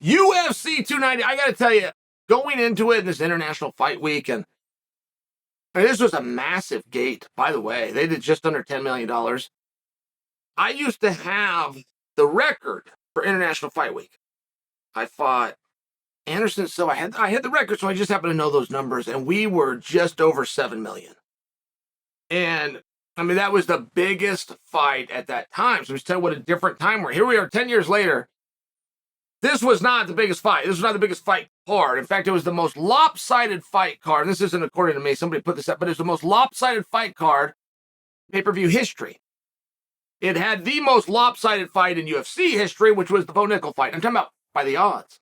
UFC 290. I got to tell you, going into it in this International Fight Week, and this was a massive gate, by the way. They did just under $10 million. I used to have the record for International Fight Week. I fought Anderson, so I had the record, so I just happened to know those numbers, and we were just over 7 million. And I mean, that was the biggest fight at that time. So just tell you what a different time we're. Here we are 10 years later. This was not the biggest fight. This was not the biggest fight card. In fact, it was the most lopsided fight card. And this isn't according to me. Somebody put this up, but it's the most lopsided fight card pay-per-view history. It had the most lopsided fight in UFC history, which was the Bo Nickel fight. I'm talking about by the odds.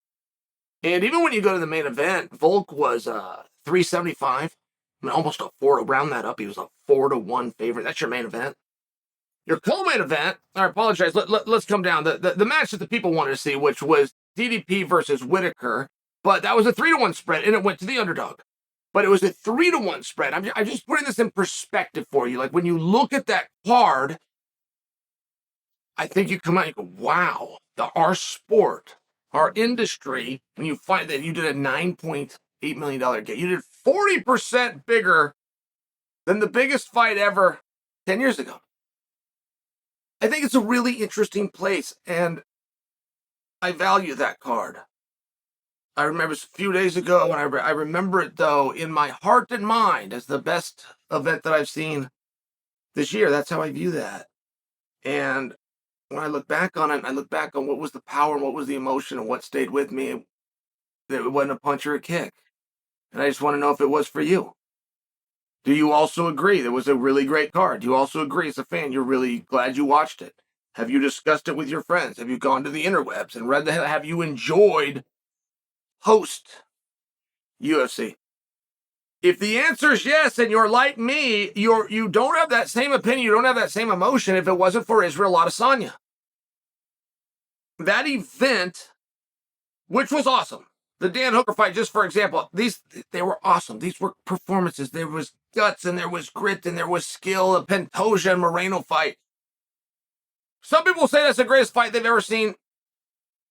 And even when you go to the main event, Volk was 375. I mean, almost a 4 to round that up. He was a 4-1 favorite. That's your main event. Your co-main event, I apologize, let's come down. The match that the people wanted to see, which was DDP versus Whitaker, but that was a 3-1 spread, and it went to the underdog. But it was a 3-1 spread. I'm just putting this in perspective for you. Like, when you look at that card, I think you come out and you go, wow, our sport, our industry, when you find that you did a $9.8 million game, you did 40% bigger than the biggest fight ever 10 years ago. I think it's a really interesting place, and I value that card. I remember a few days ago, and I remember it, though, in my heart and mind as the best event that I've seen this year. That's how I view that. And when I look back on it, I look back on what was the power and what was the emotion and what stayed with me. It wasn't a punch or a kick. And I just want to know if it was for you. Do you also agree that was a really great card? Do you also agree as a fan you're really glad you watched it? Have you discussed it with your friends? Have you gone to the interwebs and read have you enjoyed post UFC? If the answer is yes, and you're like me, you don't have that same opinion, you don't have that same emotion if it wasn't for Israel Adesanya. That event, which was awesome. The Dan Hooker fight, just for example, they were awesome. These were performances. There was guts, and there was grit, and there was skill. The Pantoja and Moreno fight. Some people say that's the greatest fight they've ever seen.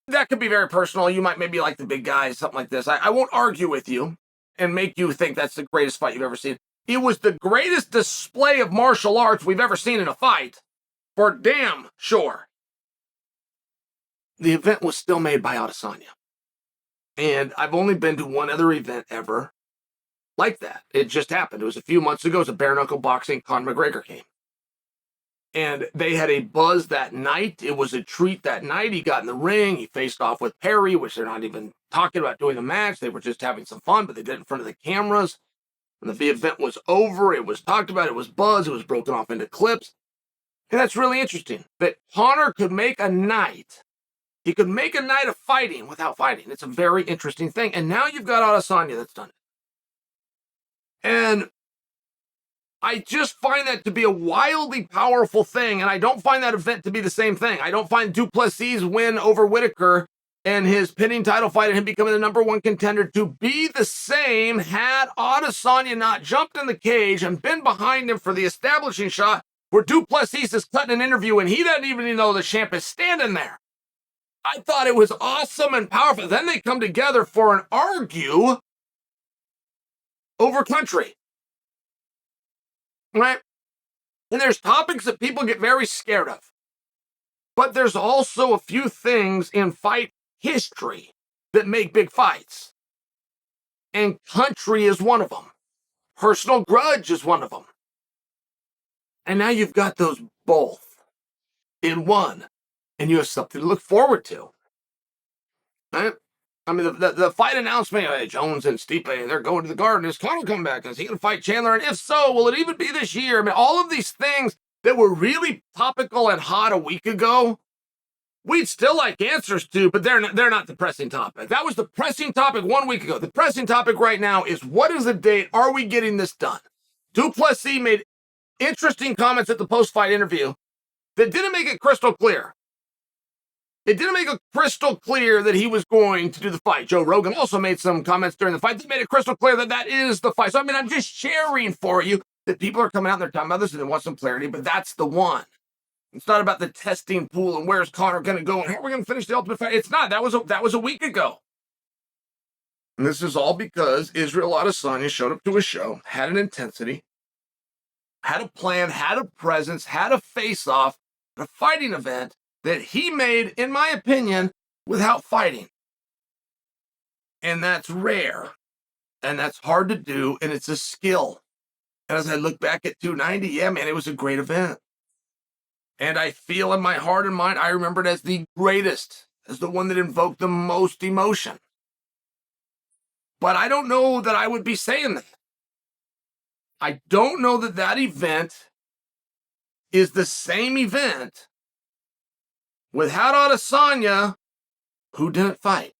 That could be very personal. You might maybe like the big guys, something like this. I won't argue with you and make you think that's the greatest fight you've ever seen. It was the greatest display of martial arts we've ever seen in a fight, for damn sure. The event was still made by Adesanya. And I've only been to one other event ever like that. It just happened. It was a few months ago. It was a bare knuckle boxing. Conor McGregor came. And they had a buzz that night. It was a treat that night. He got in the ring. He faced off with Perry, which they're not even talking about doing a match. They were just having some fun, but they did it in front of the cameras. When the event was over, it was talked about. It was buzz. It was broken off into clips. And that's really interesting that Conor could make a night. He could make a night of fighting without fighting. It's a very interesting thing. And now you've got Adesanya that's done it. And I just find that to be a wildly powerful thing. And I don't find that event to be the same thing. I don't find Du Plessis' win over Whitaker and his pinning title fight and him becoming the number one contender to be the same had Adesanya not jumped in the cage and been behind him for the establishing shot where Du Plessis is cutting an interview and he doesn't even know the champ is standing there. I thought it was awesome and powerful. Then they come together for an argue over country. Right? And there's topics that people get very scared of. But there's also a few things in fight history that make big fights. And country is one of them. Personal grudge is one of them. And now you've got those both in one. And you have something to look forward to. Right? I mean, the fight announcement, Jones and Stipe, they're going to the Garden. Is Conor coming back? Is he going to fight Chandler? And if so, will it even be this year? I mean, all of these things that were really topical and hot a week ago, we'd still like answers to, but they're not the pressing topic. That was the pressing topic 1 week ago. The pressing topic right now is, what is the date? Are we getting this done? Du Plessis made interesting comments at the post-fight interview that didn't make it crystal clear. It didn't make it crystal clear that he was going to do the fight. Joe Rogan also made some comments during the fight that made it crystal clear that that is the fight. So, I mean, I'm just sharing for you that people are coming out and they're talking about this and they want some clarity, but that's the one. It's not about the testing pool and where's Conor going to go and how are we going to finish the Ultimate Fight. It's not. That was a week ago. And this is all because Israel Adesanya showed up to a show, had an intensity, had a plan, had a presence, had a face-off, a fighting event that he made, in my opinion, without fighting. And that's rare. And that's hard to do, and it's a skill. And as I look back at 290, yeah, man, it was a great event. And I feel in my heart and mind, I remember it as the greatest, as the one that invoked the most emotion. But I don't know that I would be saying that. I don't know that that event is the same event without Adesanya, who didn't fight.